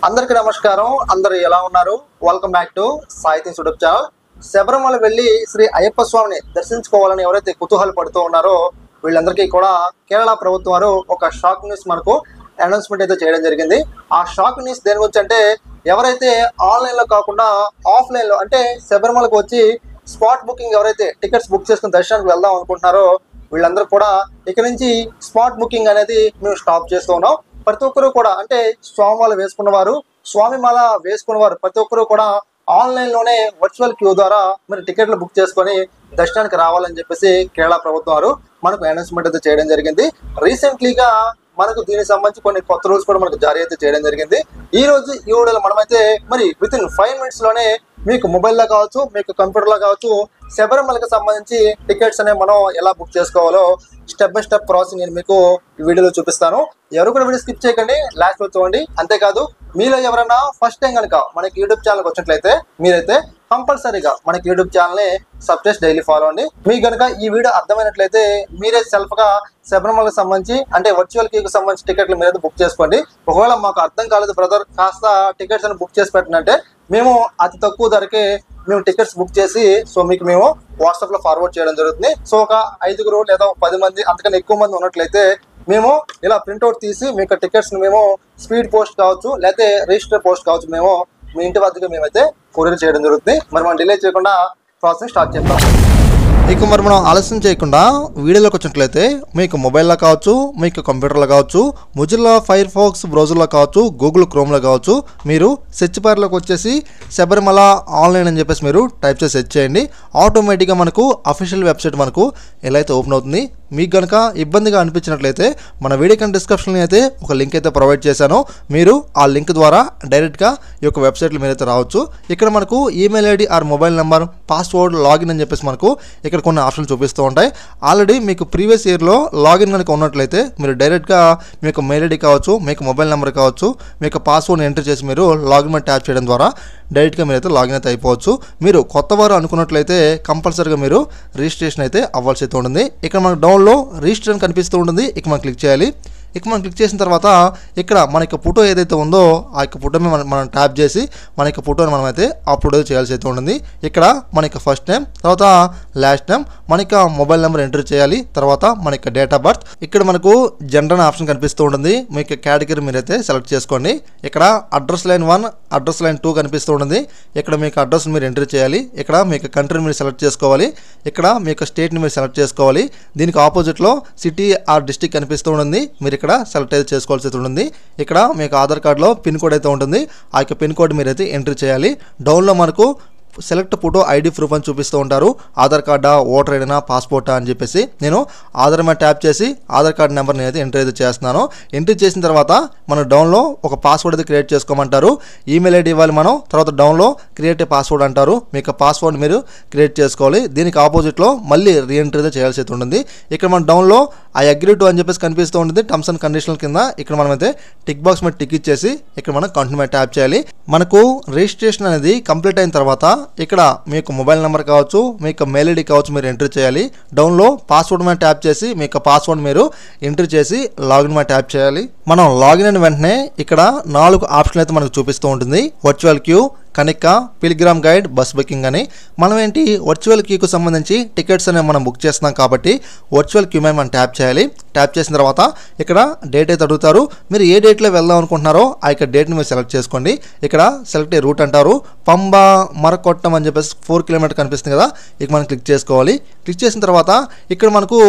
అందరికీ నమస్కారం. అందరూ ఎలా ఉన్నారు? Welcome back to Sai things YouTube channel. Sabarimala వెళ్ళి శ్రీ అయ్యప్ప స్వామిని దర్శించుకోవాలని ఎవరైతే కుతూహల పడుతూ ఉన్నారో వీళ్ళందరికీ కూడా కేరళ ప్రభుత్వం వారు ఒక షాక్ న్యూస్ మనకు అనౌన్స్మెంట్ అయితే చేయడం జరిగింది. ఆ షాక్ న్యూస్ దేని గురించి అంటే, ఎవరైతే ఆన్లైన్లో కాకుండా ఆఫ్లైన్లో అంటే శబరిమలకు వచ్చి స్పాట్ బుకింగ్ ఎవరైతే టికెట్స్ బుక్ చేసుకుని దర్శనానికి వెళ్దాం అనుకుంటున్నారో వీళ్ళందరూ కూడా ఇక నుంచి స్పాట్ బుకింగ్ అనేది మేము స్టాప్ చేస్తూ ఉన్నాం. ప్రతి ఒక్కరు కూడా అంటే స్వామిమాల వేసుకున్నవారు, స్వామిమాల వేసుకున్నవారు ప్రతి ఒక్కరు కూడా ఆన్లైన్లోనే వర్చువల్ క్యూ ద్వారా మీరు టికెట్లు బుక్ చేసుకొని దర్శనానికి రావాలని చెప్పేసి కేరళ ప్రభుత్వం వారు మనకు అనౌన్స్మెంట్ అయితే చేయడం జరిగింది. రీసెంట్లీగా మనకు దీనికి సంబంధించి కొన్ని కొత్త రూల్స్ కూడా మనకు జారీ అయితే చేయడం జరిగింది. ఈ రోజు ఈ వీడియోలో మనమైతే మరి విత్ ఇన్ 5 minutes లోనే మీకు మొబైల్లో కావచ్చు, మీకు కంప్యూటర్లో కావచ్చు, శబరిమలకి సంబంధించి టికెట్స్ అనేవి మనం ఎలా బుక్ చేసుకోవాలో స్టెప్ బై స్టెప్ ప్రాసెస్ నేను మీకు ఈ వీడియోలో చూపిస్తాను. ఎవరు కూడా వీడియో స్కిప్ చేయకండి, లాస్ట్ లో చూడండి. అంతేకాదు మీలో ఎవరైనా ఫస్ట్ టైం కనుక మనకి యూట్యూబ్ ఛానల్కి వచ్చినట్లయితే మీరైతే కంపల్సరీగా మనకి యూట్యూబ్ ఛానల్ని సబ్ చేసి డైలీ ఫాలో అండి. మీకు కనుక ఈ వీడియో అర్థమైనట్లయితే మీరే సెల్ఫ్గా శబరిమలకు సంబంధించి అంటే వర్చువల్ క్యూకి సంబంధించి టికెట్లు మీరైతే బుక్ చేసుకోండి. ఒకవేళ మాకు అర్థం కాలేదు బ్రదర్, కాస్త టికెట్స్ అని బుక్ చేసి పెట్టినంటే మేము అతి తక్కువ ధరకే మేము టికెట్స్ బుక్ చేసి మీకు మేము వాట్సాప్లో ఫార్వర్డ్ చేయడం జరుగుతుంది. సో ఒక 5 లేదా 10 మంది అంతకన్నా ఎక్కువ మంది ఉన్నట్లయితే మేము ఇలా ప్రింట్అవుట్ తీసి మీకు టికెట్స్ని మేము స్పీడ్ పోస్ట్ కావచ్చు లేకపోతే రిజిస్టర్ పోస్ట్ కావచ్చు మేము మీ ఇంటి వద్దకు మేమైతే కొరియర్ చేయడం జరుగుతుంది. మరి మనం డిలే చేయకుండా ప్రాసెస్ స్టార్ట్ చేద్దాం. ఇక మరి మనం ఆలస్యం చేయకుండా వీడియోలోకి వచ్చినట్లయితే మీకు మొబైల్లో కావచ్చు, మీకు కంప్యూటర్లో కావచ్చు, మొజిల్లా ఫైర్ ఫాక్స్ బ్రౌజర్లో కావచ్చు, గూగుల్ క్రోమ్లో కావచ్చు, మీరు సెర్చ్ బార్లోకి వచ్చేసి శబరిమల ఆన్లైన్ అని చెప్పేసి మీరు టైప్ చేసి సెర్చ్ చేయండి. ఆటోమేటిక్గా మనకు అఫీషియల్ వెబ్సైట్ మనకు ఎలా అయితే ఓపెన్ అవుతుంది. మీకు కనుక ఇబ్బందిగా అనిపించినట్లయితే మన వీడియో కింద డిస్క్రిప్షన్లో అయితే ఒక లింక్ అయితే ప్రొవైడ్ చేశాను. మీరు ఆ లింక్ ద్వారా డైరెక్ట్గా ఈ యొక్క వెబ్సైట్లో మీరైతే రావచ్చు. ఇక్కడ మనకు email ID or mobile number, password, login అని చెప్పేసి మనకు ఇక్కడ కొన్ని ఆప్షన్లు చూపిస్తూ ఉంటాయి. ఆల్రెడీ మీకు ప్రీవియస్ ఇయర్లో లాగిన్ కనుక ఉన్నట్లయితే మీరు డైరెక్ట్గా మీకు మెయిల్ ఐడి కావచ్చు, మీకు మొబైల్ నెంబర్ కావచ్చు, మీకు పాస్వర్డ్ని ఎంటర్ చేసి మీరు లాగిన్ మీద ట్యాప్ చేయడం ద్వారా డైరెక్ట్గా మీరైతే లాగిన్ అయితే అయిపోవచ్చు. మీరు కొత్త వారు అనుకున్నట్లయితే కంపల్సరీగా మీరు రిజిస్ట్రేషన్ అయితే అవ్వాల్సి అయితే ఉంటుంది. ఇక్కడ మనకు డౌన్లో రిజిస్టర్ కనిపిస్తూ ఉంటుంది. ఇక మనం క్లిక్ చేయాలి. ఇక మనం క్లిక్ చేసిన తర్వాత ఇక్కడ మన యొక్క ఫోటో ఏదైతే ఉందో ఆ యొక్క ఫోటో మనం ట్యాప్ చేసి మన యొక్క ఫోటోని మనమైతే అప్లోడ్ చేయాల్సి అయితే ఉంటుంది. ఇక్కడ మన యొక్క ఫస్ట్ నేమ్, తర్వాత లాస్ట్ నేమ్, మన యొక్క మొబైల్ నెంబర్ ఎంటర్ చేయాలి, తర్వాత మన యొక్క డేట్ ఆఫ్ బర్త్. ఇక్కడ మనకు జెండర్ అనే ఆప్షన్ కనిపిస్తూ ఉంటుంది. మీ యొక్క కేటగిరీ మీరైతే సెలెక్ట్ చేసుకోండి. ఇక్కడ అడ్రస్ లైన్ 1, అడ్రస్ లైన్ 2 కనిపిస్తూ ఉంటుంది. ఇక్కడ మీకు అడ్రస్ మీరు ఎంటర్ చేయాలి. ఇక్కడ మీకు కంట్రీని మీరు సెలెక్ట్ చేసుకోవాలి. ఇక్కడ మీ యొక్క స్టేట్ని మీరు సెలెక్ట్ చేసుకోవాలి. దీనికి ఆపోజిట్లో సిటీ ఆర్ డిస్ట్రిక్ట్ కనిపిస్తూ ఉంటుంది. మీరు ఇక్కడ సెలెక్ట్ అయితే చేసుకోవాల్సి ఉంటుంది. ఇక్కడ మీకు ఆధార్ కార్డులో పిన్ కోడ్ అయితే ఉంటుంది. ఆ యొక్క పిన్ కోడ్ మీరైతే ఎంటర్ చేయాలి. డౌన్లో మనకు సెలెక్ట్ ఫోటో ఐడి ప్రూఫ్ అని చూపిస్తూ ఉంటారు. ఆధార్ కార్డా, ఓటర్ ఐడినా, పాస్పోర్టా అని చెప్పేసి నేను ఆధార్ మీద ట్యాప్ చేసి ఆధార్ కార్డు నెంబర్ని అయితే ఎంటర్ అయితే చేస్తున్నాను. ఎంటర్ చేసిన తర్వాత మనం డౌన్లో ఒక పాస్వర్డ్ అయితే క్రియేట్ చేసుకోమంటారు. ఈమెయిల్ ఐడి ఇవ్వాలి మనం. తర్వాత డౌన్లో క్రియేట్ ఏ పాస్వర్డ్ అంటారు. మీకు పాస్వర్డ్ మీరు క్రియేట్ చేసుకోవాలి. దీనికి ఆపోజిట్లో మళ్ళీ రీఎంట్రీ అయితే చేయాల్సి అయితే ఉంటుంది. ఇక్కడ మన డౌన్లో ఐ అగ్రీ టు అని చెప్పేసి కనిపిస్తూ ఉంటుంది. టర్మ్స్ అండ్ కండిషనల్ కింద ఇక్కడ మనమైతే టిక్ బాక్స్ మీద టిక్ ఇచ్చేసి ఇక్కడ మనం కంటిన్యూ మీద ట్యాప్ చేయాలి. మనకు రిజిస్ట్రేషన్ అనేది కంప్లీట్ అయిన తర్వాత ఇక్కడ మీకు మొబైల్ నెంబర్ కావచ్చు, మీకు మెయిల్ ఐడి కావచ్చు మీరు ఎంటర్ చేయాలి. డౌన్లో పాస్వర్డ్ మీద ట్యాప్ చేసి మీకు పాస్వర్డ్ మీరు ఎంటర్ చేసి లాగిన్ మీద ట్యాప్ చేయాలి. మనం లాగిన్ అయిన వెంటనే ఇక్కడ 4 ఆప్షన్లు అయితే మనకు చూపిస్తూ ఉంటుంది. వర్చువల్ క్యూ, కనిక్క, పిల్గ్రామ్ గైడ్, బస్ బుకింగ్ అని. మనం ఏంటి వర్చువల్ క్యూకు సంబంధించి టికెట్స్ అనేవి మనం బుక్ చేస్తున్నాం కాబట్టి వర్చువల్ క్యూ మీద మనం ట్యాప్ చేయాలి. ట్యాప్ చేసిన తర్వాత ఇక్కడ డేట్ అయితే అడుగుతారు. మీరు ఏ డేట్లో వెళ్దాం అనుకుంటున్నారో ఆ యొక్క డేట్ని మీరు సెలెక్ట్ చేసుకోండి. ఇక్కడ సెలెక్ట్ ఏ రూట్ అంటారు. పంబ మరకొట్టం అని చెప్పేసి 4 కిలోమీటర్ కనిపిస్తుంది కదా, ఇక మనం క్లిక్ చేసుకోవాలి. క్లిక్ చేసిన తర్వాత ఇక్కడ మనకు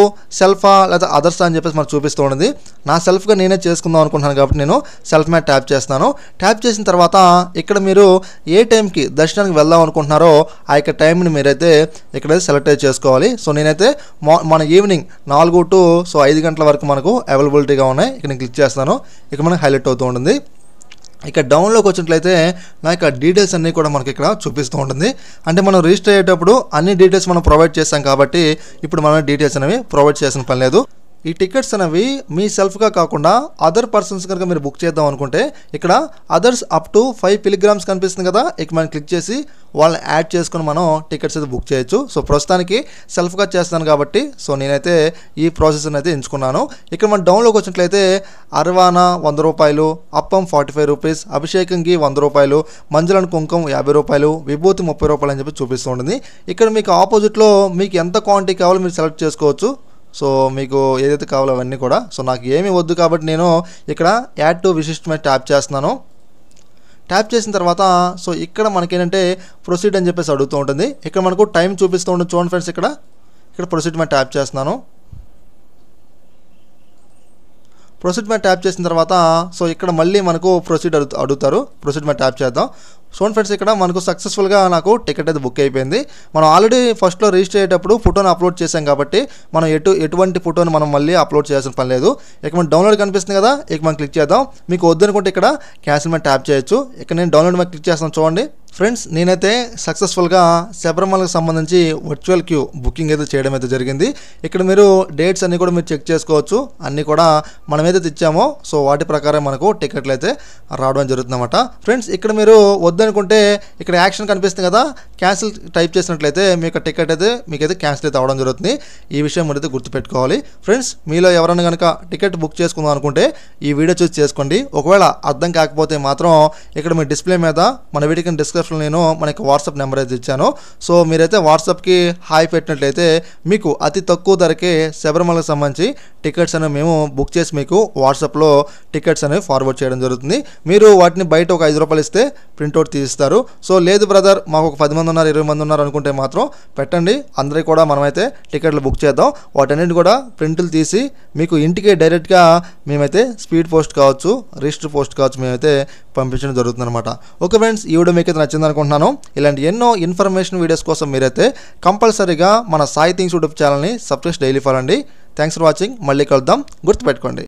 సెల్ఫా లేదా అదర్స్ అని చెప్పేసి మనకు చూపిస్తూ ఉంటుంది. నా సెల్ఫ్గా నేనే చేసుకుందాం అనుకుంటున్నాను కాబట్టి నేను సెల్ఫ్ మీద ట్యాప్ చేస్తాను. ట్యాప్ చేసిన తర్వాత ఇక్కడ మీరు ఏ టైంకి దర్శనానికి వెళ్దాం అనుకుంటున్నారో ఆ యొక్క టైంని మీరైతే ఇక్కడైతే సెలెక్ట్ అయితే చేసుకోవాలి. సో నేనైతే మన ఈవినింగ్ 4 to 5 గంటల వరకు మనకు అవైలబిలిటీగా ఉన్నాయి. ఇక్కడ నేను క్లిక్ చేస్తాను. ఇక మనకు హైలైట్ అవుతూ ఉంటుంది. ఇక డౌన్లోకి వచ్చినట్లయితే నా యొక్క డీటెయిల్స్ అన్నీ కూడా మనకి ఇక్కడ చూపిస్తూ ఉంటుంది. అంటే మనం రిజిస్టర్ అయ్యేటప్పుడు అన్ని డీటెయిల్స్ మనం ప్రొవైడ్ చేస్తాం కాబట్టి ఇప్పుడు మనం డీటెయిల్స్ అనేవి ప్రొవైడ్ చేసిన పని లేదు. ఈ టికెట్స్ అనేవి మీ సెల్ఫ్గా కాకుండా అదర్ పర్సన్స్ కనుక మీరు బుక్ చేద్దాం అనుకుంటే ఇక్కడ అదర్స్ అప్ టు 5 పిలిగ్రామ్స్ కనిపిస్తుంది కదా, ఇక మనం క్లిక్ చేసి వాళ్ళని యాడ్ చేసుకుని మనం టికెట్స్ అయితే బుక్ చేయొచ్చు. సో ప్రస్తుతానికి సెల్ఫ్గా చేస్తాను కాబట్టి సో నేనైతే ఈ ప్రాసెస్ని అయితే ఎంచుకున్నాను. ఇక్కడ మనం డౌన్లోకి వచ్చినట్లయితే అర్వానా 100 రూపాయలు, అప్పం 45 రూపీస్, అభిషేకంకి 100 రూపాయలు, మంజులను కుంకుమ 50 రూపాయలు, విభూతి 30 రూపాయలు అని చెప్పి చూపిస్తూ ఉంటుంది. ఇక్కడ మీకు ఆపోజిట్లో మీకు ఎంత క్వాంటిటీ కావాలో మీరు సెలెక్ట్ చేసుకోవచ్చు. సో మీకు ఏదైతే కావాలో అవన్నీ కూడా. సో నాకు ఏమీ వద్దు కాబట్టి నేను ఇక్కడ యాడ్ టు విశిష్ట్ మీద ట్యాప్ చేస్తున్నాను. ట్యాప్ చేసిన తర్వాత సో ఇక్కడ మనకేంటంటే ప్రొసీడ్ అని చెప్పేసి అడుగుతూ ఉంటుంది. ఇక్కడ మనకు టైం చూపిస్తూ ఉంటుంది చూడండి ఫ్రెండ్స్. ఇక్కడ ప్రొసీడ్ మీద ట్యాప్ చేస్తున్నాను. ప్రొసీడ్ మీద ట్యాప్ చేసిన తర్వాత సో ఇక్కడ మళ్ళీ మనకు ప్రొసీడ్ అడుగుతారు. ప్రొసీడ్ మీద ట్యాప్ చేద్దాం. చూడండి ఫ్రెండ్స్, ఇక్కడ మనకు సక్సెస్ఫుల్గా నాకు టికెట్ అయితే బుక్ అయిపోయింది. మనం ఆల్రెడీ ఫస్ట్లో రిజిస్టర్ అయ్యేటప్పుడు ఫోటోని అప్లోడ్ చేసాం కాబట్టి మనం ఎటువంటి ఫోటోని మనం మళ్ళీ అప్లోడ్ చేయాల్సిన పని లేదు. ఇక మనం డౌన్లోడ్ కనిపిస్తుంది కదా, ఇక మనం క్లిక్ చేద్దాం. మీకు వద్దనుకుంటే ఇక్కడ క్యాన్సిల్ మీద ట్యాప్ చేయొచ్చు. ఇక్కడ నేను డౌన్లోడ్ మీద క్లిక్ చేస్తాను చూడండి. ఫ్రెండ్స్, నేనైతే సక్సెస్ఫుల్గా శబరిమలకు సంబంధించి వర్చువల్ క్యూ బుకింగ్ అయితే చేయడం అయితే జరిగింది. ఇక్కడ మీరు డేట్స్ అన్నీ కూడా మీరు చెక్ చేసుకోవచ్చు. అన్నీ కూడా మనం ఏదైతే ఇచ్చామో సో వాటి ప్రకారం మనకు టికెట్లు అయితే రావడం జరుగుతుంది అన్నమాట. ఫ్రెండ్స్, ఇక్కడ మీరు వద్దనుకుంటే ఇక్కడ యాక్షన్ కనిపిస్తుంది కదా, క్యాన్సిల్ టైప్ చేసినట్లయితే మీకు టికెట్ అయితే మీకైతే క్యాన్సిల్ అయితే అవ్వడం జరుగుతుంది. ఈ విషయం మీరైతే గుర్తుపెట్టుకోవాలి. ఫ్రెండ్స్, మీలో ఎవరైనా కనుక టికెట్ బుక్ చేసుకుందాం అనుకుంటే ఈ వీడియో చూసి చేసుకోండి. ఒకవేళ అర్థం కాకపోతే మాత్రం ఇక్కడ మీ డిస్ప్లే మీద మన వీడియోకి డిస్క్రిప్షన్ నేను మనకి వాట్సాప్ నెంబర్ అయితే ఇచ్చాను. సో మీరైతే వాట్సాప్కి హాయ్ పెట్టినట్లయితే మీకు అతి తక్కువ ధరకే శబరిమలకు సంబంధించి టికెట్స్ అనేవి మేము బుక్ చేసి మీకు వాట్సాప్లో టికెట్స్ అనేవి ఫార్వర్డ్ చేయడం జరుగుతుంది. మీరు వాటిని బయట ఒక 5 రూపాయలు ఇస్తే ప్రింట్అవుట్ తీస్తారు. సో లేదు బ్రదర్, మాకు ఒక 10 మంది ఉన్నారు, 20 మంది ఉన్నారు అనుకుంటే మాత్రం పెట్టండి, అందరికీ కూడా మనమైతే టికెట్లు బుక్ చేద్దాం. వాటన్నిటిని కూడా ప్రింట్లు తీసి మీకు ఇంటికి డైరెక్ట్గా మేమైతే స్పీడ్ పోస్ట్ కావచ్చు, రిజిస్టర్ పోస్ట్ కావచ్చు, మేమైతే పంపించడం జరుగుతుంది అనమాట. ఓకే ఫ్రెండ్స్, ఈ వీడియో మీకు నచ్చింది అనుకుంటున్నాను. ఇలాంటి ఎన్నో ఇన్ఫర్మేషన్ వీడియోస్ కోసం మీరైతే కంపల్సరీగా మన సాయి థింగ్స్ యూట్యూబ్ ఛానల్ని సబ్స్క్రైబ్ డైలీ ఫాలో అండి. Thanks for watching. మళ్ళీ కలుద్దాం, గుర్తుపెట్టుకోండి.